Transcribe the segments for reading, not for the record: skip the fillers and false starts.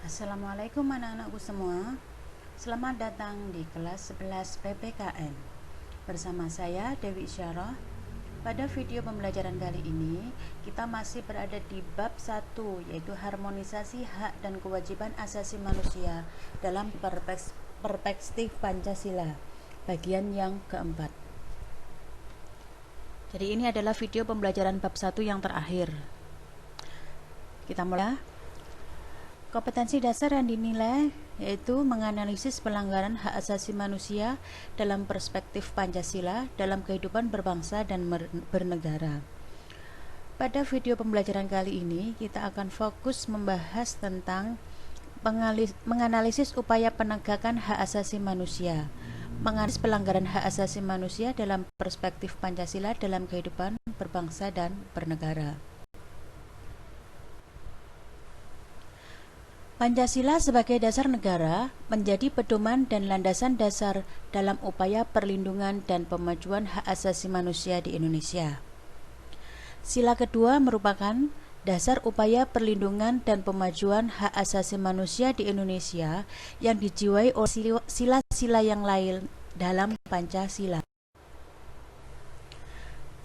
Assalamualaikum anak-anakku semua. Selamat datang di kelas 11 PPKN. Bersama saya Dewi Isyarah. Pada video pembelajaran kali ini, kita masih berada di bab 1, yaitu harmonisasi hak dan kewajiban asasi manusia dalam perspektif Pancasila, bagian yang keempat. Jadi ini adalah video pembelajaran bab 1 yang terakhir. Kita mulai. Kompetensi dasar yang dinilai yaitu menganalisis pelanggaran hak asasi manusia dalam perspektif Pancasila dalam kehidupan berbangsa dan bernegara. Pada video pembelajaran kali ini, kita akan fokus membahas tentang menganalisis upaya penegakan hak asasi manusia, menganalisis pelanggaran hak asasi manusia dalam perspektif Pancasila dalam kehidupan berbangsa dan bernegara. Pancasila sebagai dasar negara menjadi pedoman dan landasan dasar dalam upaya perlindungan dan pemajuan hak asasi manusia di Indonesia. Sila kedua merupakan dasar upaya perlindungan dan pemajuan hak asasi manusia di Indonesia yang dijiwai oleh sila-sila yang lain dalam Pancasila.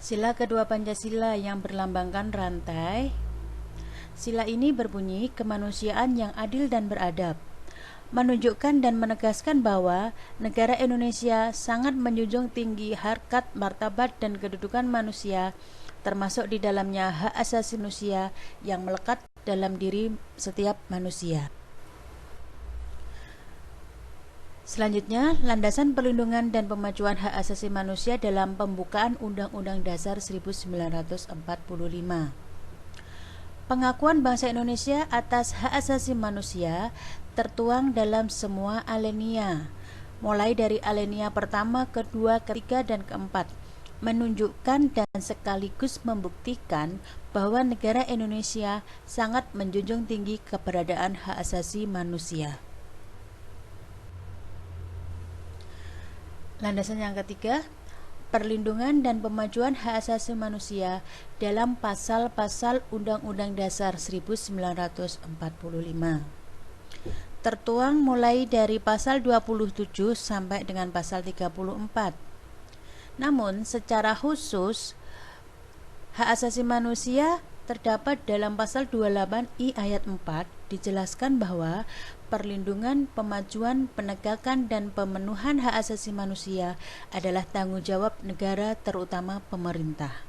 Sila kedua Pancasila yang berlambangkan rantai. Sila ini berbunyi kemanusiaan yang adil dan beradab, menunjukkan dan menegaskan bahwa negara Indonesia sangat menjunjung tinggi harkat, martabat, dan kedudukan manusia, termasuk di dalamnya hak asasi manusia yang melekat dalam diri setiap manusia. Selanjutnya, landasan perlindungan dan pemajuan hak asasi manusia dalam pembukaan Undang-Undang Dasar 1945. Pengakuan bangsa Indonesia atas hak asasi manusia tertuang dalam semua alinea, mulai dari alinea pertama, kedua, ketiga, dan keempat, menunjukkan dan sekaligus membuktikan bahwa negara Indonesia sangat menjunjung tinggi keberadaan hak asasi manusia. Landasan yang ketiga, perlindungan dan pemajuan hak asasi manusia dalam pasal-pasal Undang-Undang Dasar 1945. Tertuang mulai dari pasal 27 sampai dengan pasal 34. Namun, secara khusus, hak asasi manusia terdapat dalam pasal 28I ayat 4 dijelaskan bahwa perlindungan, pemajuan, penegakan, dan pemenuhan hak asasi manusia adalah tanggung jawab negara, terutama pemerintah.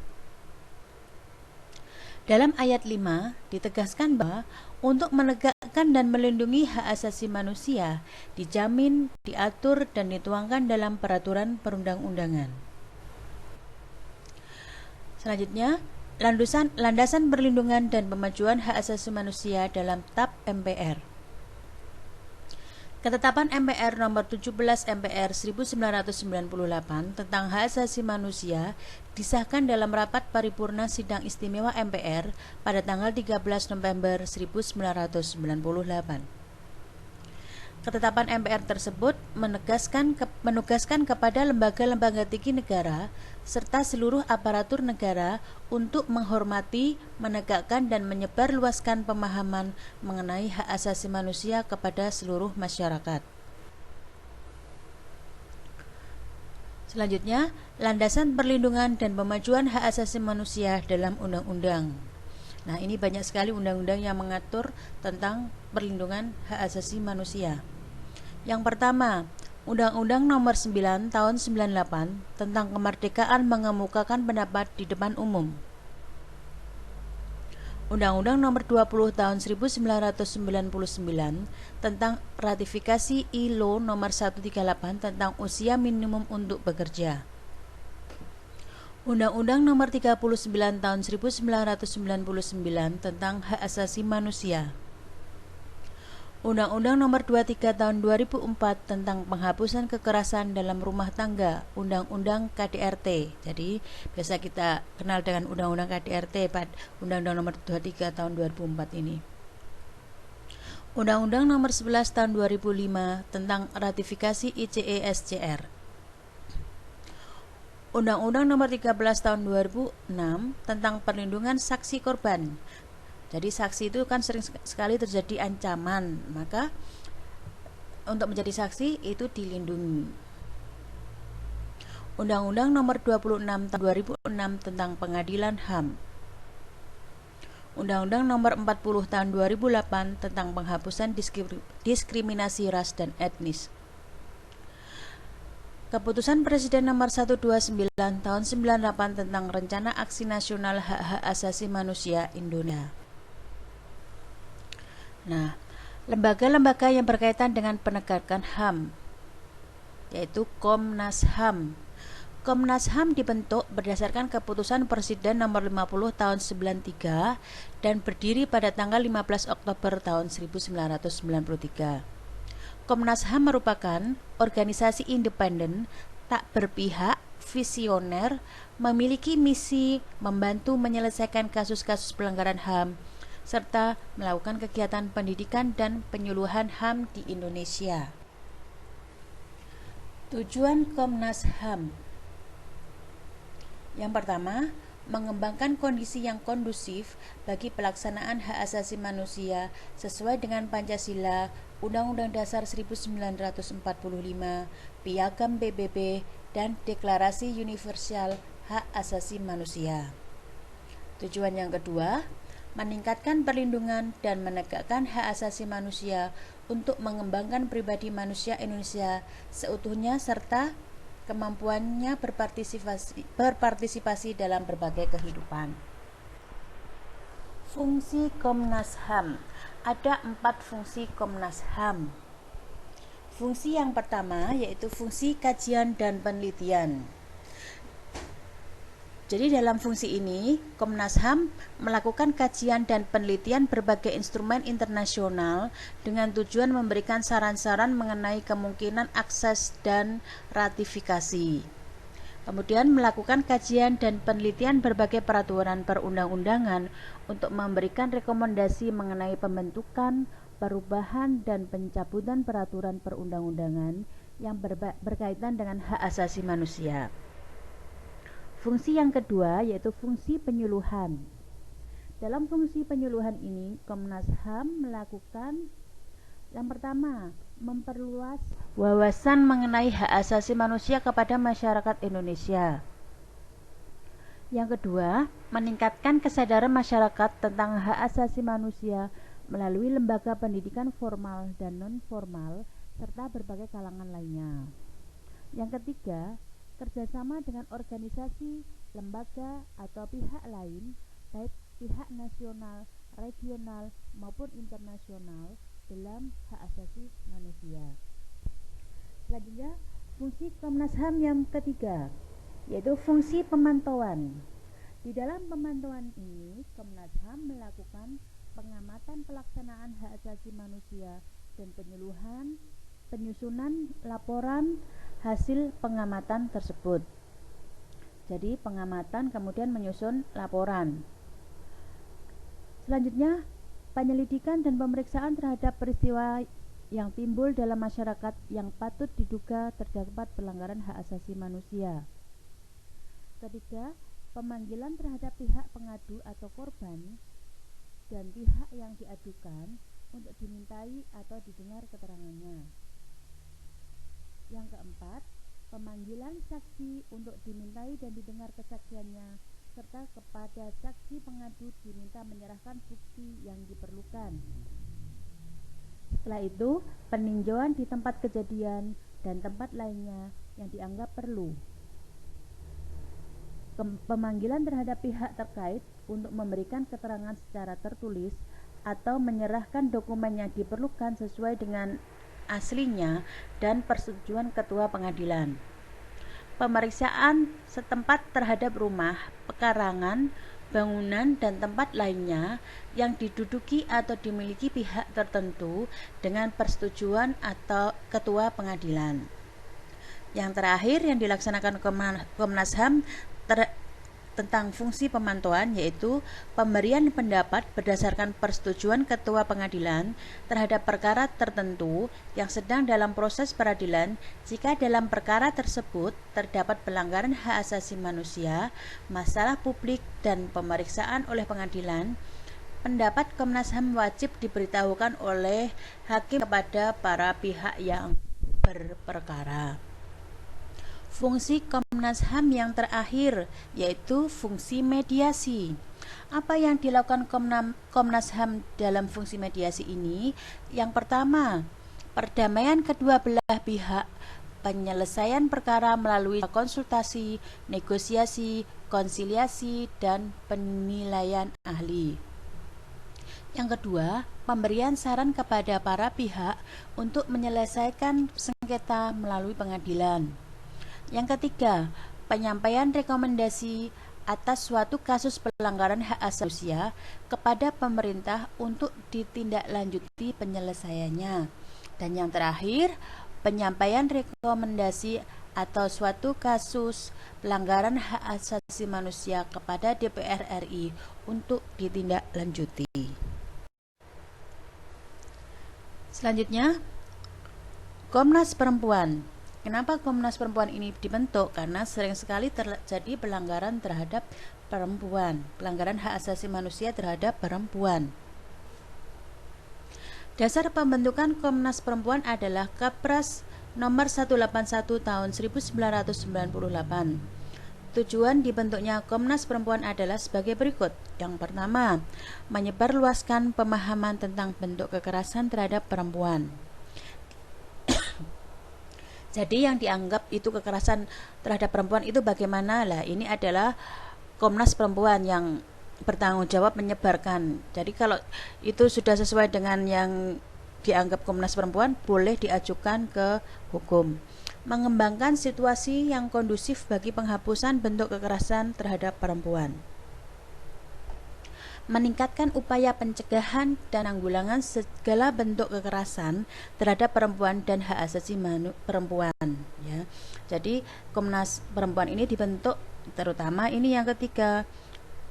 Dalam ayat 5 ditegaskan bahwa untuk menegakkan dan melindungi hak asasi manusia dijamin, diatur, dan dituangkan dalam peraturan perundang-undangan. Selanjutnya, landasan perlindungan dan pemajuan hak asasi manusia dalam TAP MPR. Ketetapan MPR nomor 17 MPR 1998 tentang hak asasi manusia disahkan dalam rapat paripurna sidang istimewa MPR pada tanggal 13 November 1998. Ketetapan MPR tersebut menugaskan kepada lembaga-lembaga tinggi negara serta seluruh aparatur negara untuk menghormati, menegakkan, dan menyebarluaskan pemahaman mengenai hak asasi manusia kepada seluruh masyarakat. Selanjutnya, landasan perlindungan dan pemajuan hak asasi manusia dalam undang-undang. Nah, ini banyak sekali undang-undang yang mengatur tentang perlindungan hak asasi manusia. Yang pertama, Undang-Undang Nomor 9 Tahun 98 tentang kemerdekaan mengemukakan pendapat di depan umum. Undang-Undang Nomor 20 Tahun 1999 tentang ratifikasi ILO Nomor 138 tentang usia minimum untuk bekerja. Undang-Undang Nomor 39 Tahun 1999 tentang hak asasi manusia. Undang-Undang Nomor 23 Tahun 2004 tentang penghapusan kekerasan dalam rumah tangga, Undang-Undang KDRT. Jadi, biasa kita kenal dengan Undang-Undang KDRT pada Undang-Undang Nomor 23 Tahun 2004 ini. Undang-Undang Nomor 11 Tahun 2005 tentang ratifikasi ICE-SCR. Undang-Undang Nomor 13 Tahun 2006 tentang perlindungan saksi korban. Jadi saksi itu kan sering sekali terjadi ancaman, maka untuk menjadi saksi itu dilindungi. Undang-Undang Nomor 26 Tahun 2006 tentang Pengadilan HAM. Undang-Undang Nomor 40 Tahun 2008 tentang Penghapusan Diskriminasi Ras dan Etnis. Keputusan Presiden Nomor 129 Tahun 98 tentang Rencana Aksi Nasional Hak-Hak Asasi Manusia Indonesia. Nah, lembaga-lembaga yang berkaitan dengan penegakan HAM, yaitu Komnas HAM. Komnas HAM dibentuk berdasarkan Keputusan Presiden Nomor 50 Tahun 93 dan berdiri pada tanggal 15 Oktober tahun 1993. Komnas HAM merupakan organisasi independen, tak berpihak, visioner, memiliki misi membantu menyelesaikan kasus-kasus pelanggaran HAM, serta melakukan kegiatan pendidikan dan penyuluhan HAM di Indonesia. Tujuan Komnas HAM. Yang pertama, mengembangkan kondisi yang kondusif bagi pelaksanaan hak asasi manusia sesuai dengan Pancasila, Undang-Undang Dasar 1945, Piagam PBB, dan Deklarasi Universal Hak Asasi Manusia. Tujuan yang kedua, meningkatkan perlindungan dan menegakkan hak asasi manusia untuk mengembangkan pribadi manusia Indonesia seutuhnya serta kemampuannya berpartisipasi dalam berbagai kehidupan. Fungsi Komnas HAM. Ada 4 fungsi Komnas HAM. Fungsi yang pertama yaitu fungsi kajian dan penelitian. Jadi dalam fungsi ini, Komnas HAM melakukan kajian dan penelitian berbagai instrumen internasional dengan tujuan memberikan saran-saran mengenai kemungkinan akses dan ratifikasi. Kemudian melakukan kajian dan penelitian berbagai peraturan perundang-undangan untuk memberikan rekomendasi mengenai pembentukan, perubahan, dan pencabutan peraturan perundang-undangan yang berkaitan dengan hak asasi manusia. Fungsi yang kedua yaitu fungsi penyuluhan. Dalam fungsi penyuluhan ini, Komnas HAM melakukan yang pertama, memperluas wawasan mengenai hak asasi manusia kepada masyarakat Indonesia. Yang kedua, meningkatkan kesadaran masyarakat tentang hak asasi manusia melalui lembaga pendidikan formal dan non-formal serta berbagai kalangan lainnya. Yang ketiga, kerjasama dengan organisasi, lembaga, atau pihak lain, baik pihak nasional, regional, maupun internasional dalam hak asasi manusia. Selanjutnya, fungsi Komnas HAM yang ketiga, yaitu fungsi pemantauan. Di dalam pemantauan ini, Komnas HAM melakukan pengamatan pelaksanaan hak asasi manusia dan penyusunan laporan hasil pengamatan tersebut. Jadi pengamatan kemudian menyusun laporan. Selanjutnya, penyelidikan dan pemeriksaan terhadap peristiwa yang timbul dalam masyarakat yang patut diduga terdapat pelanggaran hak asasi manusia. Ketiga, pemanggilan terhadap pihak pengadu atau korban dan pihak yang diadukan untuk dimintai atau didengar keterangannya. Yang keempat, pemanggilan saksi untuk dimintai dan didengar kesaksiannya, serta kepada saksi pengadu diminta menyerahkan bukti yang diperlukan. Setelah itu, peninjauan di tempat kejadian dan tempat lainnya yang dianggap perlu. Pemanggilan terhadap pihak terkait untuk memberikan keterangan secara tertulis atau menyerahkan dokumen yang diperlukan sesuai dengan aslinya dan persetujuan ketua pengadilan. Pemeriksaan setempat terhadap rumah, pekarangan, bangunan, dan tempat lainnya yang diduduki atau dimiliki pihak tertentu dengan persetujuan atau ketua pengadilan. Yang terakhir yang dilaksanakan Komnas HAM tentang fungsi pemantauan yaitu pemberian pendapat berdasarkan persetujuan ketua pengadilan terhadap perkara tertentu yang sedang dalam proses peradilan jika dalam perkara tersebut terdapat pelanggaran hak asasi manusia, masalah publik, dan pemeriksaan oleh pengadilan Pendapat Komnas HAM wajib diberitahukan oleh hakim kepada para pihak yang berperkara. Fungsi Komnas HAM yang terakhir yaitu fungsi mediasi. Apa yang dilakukan Komnas HAM dalam fungsi mediasi ini? Yang pertama, perdamaian kedua belah pihak, penyelesaian perkara melalui konsultasi, negosiasi, konsiliasi, dan penilaian ahli. Yang kedua, pemberian saran kepada para pihak untuk menyelesaikan sengketa melalui pengadilan. Yang ketiga, penyampaian rekomendasi atas suatu kasus pelanggaran hak asasi manusia kepada pemerintah untuk ditindaklanjuti penyelesaiannya. Dan yang terakhir, penyampaian rekomendasi atau suatu kasus pelanggaran hak asasi manusia kepada DPR RI untuk ditindaklanjuti. Selanjutnya, Komnas Perempuan. Kenapa Komnas Perempuan ini dibentuk? Karena sering sekali terjadi pelanggaran terhadap perempuan, pelanggaran hak asasi manusia terhadap perempuan. Dasar pembentukan Komnas Perempuan adalah Kepres nomor 181 tahun 1998. Tujuan dibentuknya Komnas Perempuan adalah sebagai berikut. Yang pertama, menyebarluaskan pemahaman tentang bentuk kekerasan terhadap perempuan. Jadi yang dianggap itu kekerasan terhadap perempuan itu bagaimana? Lah, ini adalah Komnas Perempuan yang bertanggung jawab menyebarkan. Jadi kalau itu sudah sesuai dengan yang dianggap Komnas Perempuan, boleh diajukan ke hukum. Mengembangkan situasi yang kondusif bagi penghapusan bentuk kekerasan terhadap perempuan. Meningkatkan upaya pencegahan dan penanggulangan segala bentuk kekerasan terhadap perempuan dan hak asasi perempuan, ya. Jadi Komnas Perempuan ini dibentuk terutama ini yang ketiga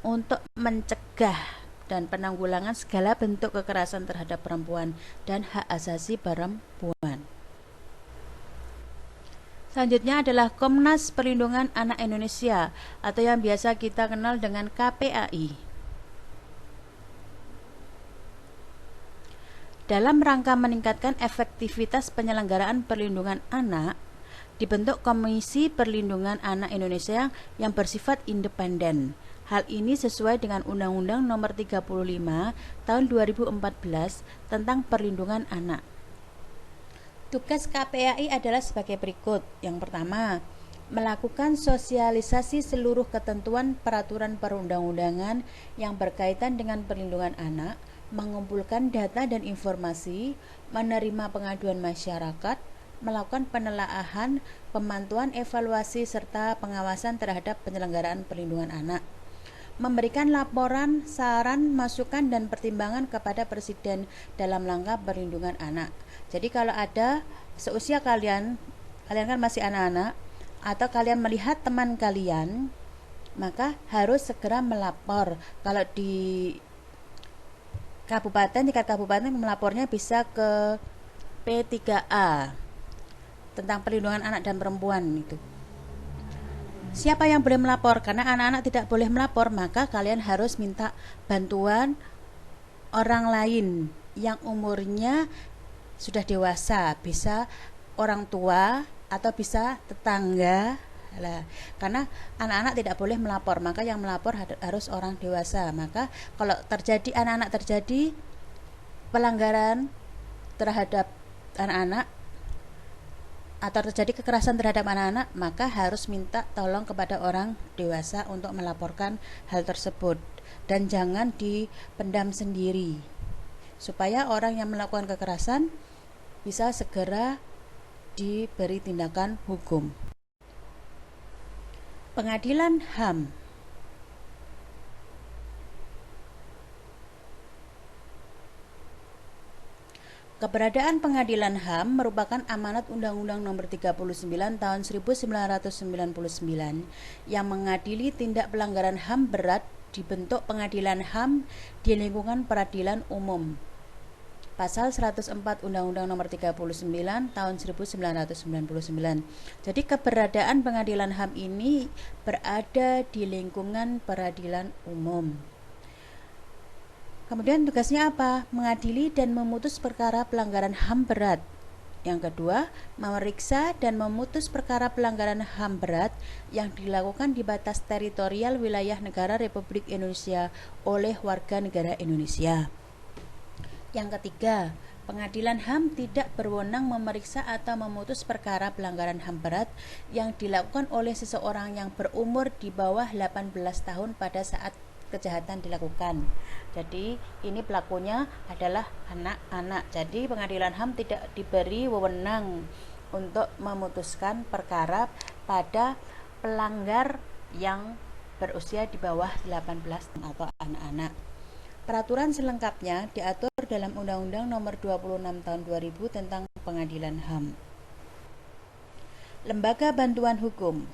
untuk mencegah dan penanggulangan segala bentuk kekerasan terhadap perempuan dan hak asasi perempuan. Selanjutnya adalah Komnas Perlindungan Anak Indonesia atau yang biasa kita kenal dengan KPAI. Dalam rangka meningkatkan efektivitas penyelenggaraan perlindungan anak, dibentuk Komisi Perlindungan Anak Indonesia yang bersifat independen. Hal ini sesuai dengan Undang-Undang Nomor 35 Tahun 2014 tentang Perlindungan Anak. Tugas KPAI adalah sebagai berikut. Yang pertama, melakukan sosialisasi seluruh ketentuan peraturan perundang-undangan yang berkaitan dengan perlindungan anak, mengumpulkan data dan informasi, menerima pengaduan masyarakat, melakukan penelaahan, pemantauan, evaluasi, serta pengawasan terhadap penyelenggaraan perlindungan anak. Memberikan laporan, saran, masukan, dan pertimbangan kepada Presiden dalam rangka perlindungan anak. Jadi kalau ada seusia kalian kan masih anak-anak, atau kalian melihat teman kalian, maka harus segera melapor. Kalau di kabupaten, tingkat kabupaten melapornya bisa ke P3A tentang perlindungan anak dan perempuan itu. Siapa yang boleh melapor? Karena anak-anak tidak boleh melapor, maka kalian harus minta bantuan orang lain yang umurnya sudah dewasa, bisa orang tua atau bisa tetangga. Karena anak-anak tidak boleh melapor, maka yang melapor harus orang dewasa. Maka kalau terjadi anak-anak terjadi pelanggaran terhadap anak-anak atau terjadi kekerasan terhadap anak-anak, maka harus minta tolong kepada orang dewasa untuk melaporkan hal tersebut, dan jangan dipendam sendiri supaya orang yang melakukan kekerasan bisa segera diberi tindakan hukum. Pengadilan HAM. Keberadaan Pengadilan HAM merupakan amanat Undang-Undang Nomor 39 Tahun 1999 yang mengadili tindak pelanggaran HAM berat. Dibentuk Pengadilan HAM di lingkungan peradilan umum. Pasal 104 Undang-Undang Nomor 39 Tahun 1999. Jadi keberadaan Pengadilan HAM ini berada di lingkungan peradilan umum. Kemudian tugasnya apa? Mengadili dan memutus perkara pelanggaran HAM berat. Yang kedua, memeriksa dan memutus perkara pelanggaran HAM berat yang dilakukan di batas teritorial wilayah negara Republik Indonesia oleh warga negara Indonesia. Yang ketiga, pengadilan HAM tidak berwenang memeriksa atau memutus perkara pelanggaran HAM berat yang dilakukan oleh seseorang yang berumur di bawah 18 tahun pada saat kejahatan dilakukan. Jadi ini pelakunya adalah anak-anak. Jadi pengadilan HAM tidak diberi wewenang untuk memutuskan perkara pada pelanggar yang berusia di bawah 18 atau anak-anak. Peraturan selengkapnya diatur dalam Undang-Undang Nomor 26 Tahun 2000 tentang Pengadilan HAM. Lembaga Bantuan Hukum.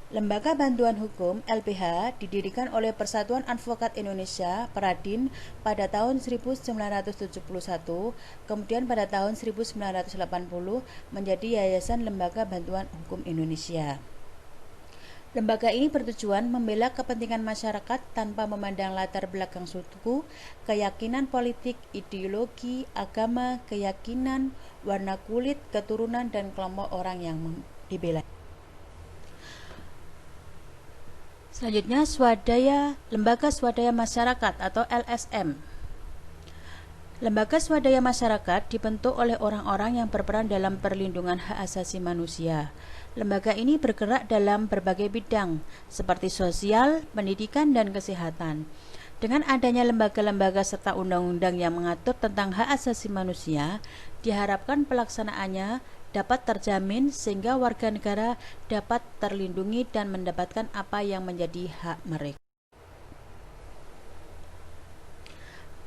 Lembaga Bantuan Hukum (LBH) didirikan oleh Persatuan Advokat Indonesia (Peradin) pada tahun 1971, kemudian pada tahun 1980 menjadi Yayasan Lembaga Bantuan Hukum Indonesia. Lembaga ini bertujuan membela kepentingan masyarakat tanpa memandang latar belakang suku, keyakinan politik, ideologi, agama, keyakinan, warna kulit, keturunan, dan kelompok orang yang dibela. Selanjutnya, Lembaga Swadaya Masyarakat atau LSM. Lembaga swadaya masyarakat dibentuk oleh orang-orang yang berperan dalam perlindungan hak asasi manusia. Lembaga ini bergerak dalam berbagai bidang, seperti sosial, pendidikan, dan kesehatan. Dengan adanya lembaga-lembaga serta undang-undang yang mengatur tentang hak asasi manusia, diharapkan pelaksanaannya dapat terjamin sehingga warga negara dapat terlindungi dan mendapatkan apa yang menjadi hak mereka.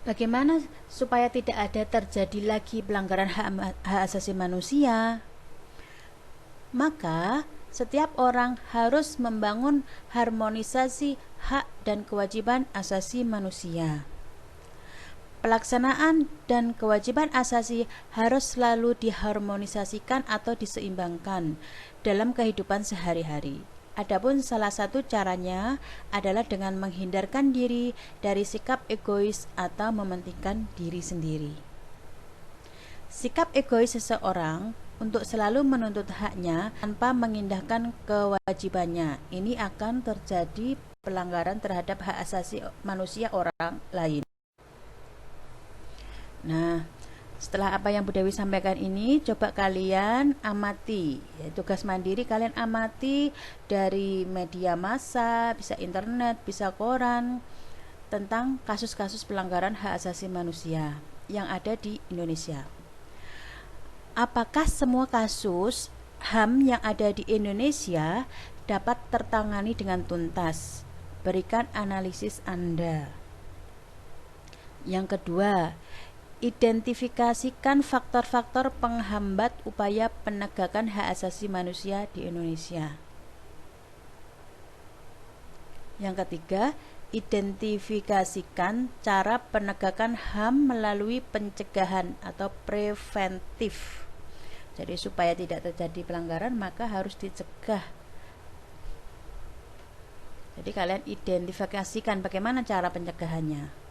Bagaimana supaya tidak ada terjadi lagi pelanggaran hak asasi manusia? Maka setiap orang harus membangun harmonisasi hak dan kewajiban asasi manusia. Pelaksanaan dan kewajiban asasi harus selalu diharmonisasikan atau diseimbangkan dalam kehidupan sehari-hari. Adapun salah satu caranya adalah dengan menghindarkan diri dari sikap egois atau mementingkan diri sendiri. Sikap egois seseorang untuk selalu menuntut haknya tanpa mengindahkan kewajibannya, ini akan terjadi pelanggaran terhadap hak asasi manusia orang lain. Nah, setelah apa yang Bu Dewi sampaikan ini, coba kalian amati, ya, tugas mandiri kalian amati dari media massa, bisa internet, bisa koran, tentang kasus-kasus pelanggaran hak asasi manusia yang ada di Indonesia. Apakah semua kasus HAM yang ada di Indonesia dapat tertangani dengan tuntas? Berikan analisis Anda. Yang kedua, identifikasikan faktor-faktor penghambat upaya penegakan hak asasi manusia di Indonesia. Yang ketiga, identifikasikan cara penegakan HAM melalui pencegahan atau preventif. Jadi supaya tidak terjadi pelanggaran maka harus dicegah. Jadi kalian identifikasikan bagaimana cara pencegahannya.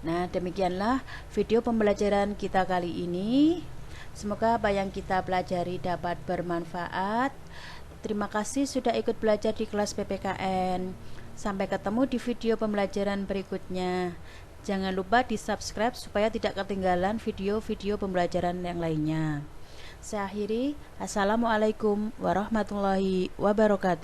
Nah, demikianlah video pembelajaran kita kali ini. Semoga apa yang kita pelajari dapat bermanfaat. Terima kasih sudah ikut belajar di kelas PPKN. Sampai ketemu di video pembelajaran berikutnya. Jangan lupa di-subscribe supaya tidak ketinggalan video-video pembelajaran yang lainnya. Saya akhiri. Assalamualaikum warahmatullahi wabarakatuh.